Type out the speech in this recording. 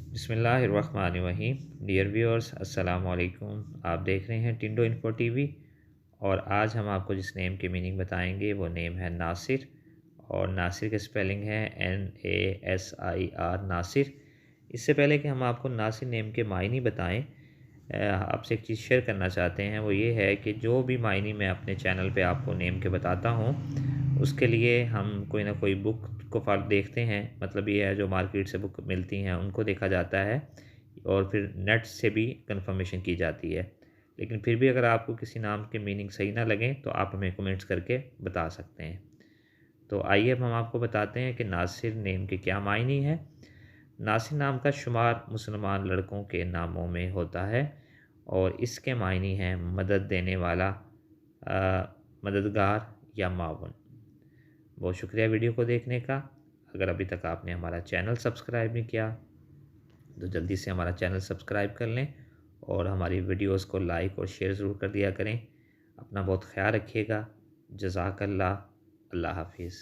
बिस्मिल्लाहिर्रहमानिर्रहीम। Dear viewers, अस्सलाम वालेकुम। आप देख रहे हैं टिंडो इन्फो टीवी और आज हम आपको जिस नेम की मीनिंग बताएंगे वो नेम है नासिर। और नासिर की स्पेलिंग है NASIR, नासिर। इससे पहले कि हम आपको नासिर नेम के मायने बताएं, आपसे एक चीज़ शेयर करना चाहते हैं। वो ये है कि जो भी मायने मैं अपने चैनल पे आपको नेम के बताता हूँ उसके लिए हम कोई ना कोई बुक को फ़र्क देखते हैं। मतलब ये है, जो मार्केट से बुक मिलती हैं उनको देखा जाता है और फिर नेट से भी कंफर्मेशन की जाती है। लेकिन फिर भी अगर आपको किसी नाम के मीनिंग सही ना लगें तो आप हमें कमेंट्स करके बता सकते हैं। तो आइए अब हम आपको बताते हैं कि नासिर नेम के क्या मायने हैं। नासिर नाम का शुमार मुसलमान लड़कों के नामों में होता है और इसके मायने हैं मदद देने वाला, मददगार या मावन। बहुत शुक्रिया वीडियो को देखने का। अगर अभी तक आपने हमारा चैनल सब्सक्राइब नहीं किया तो जल्दी से हमारा चैनल सब्सक्राइब कर लें और हमारी वीडियोस को लाइक और शेयर ज़रूर कर दिया करें। अपना बहुत ख्याल रखिएगा। जज़ाकल्लाह। अल्लाह हाफिज़।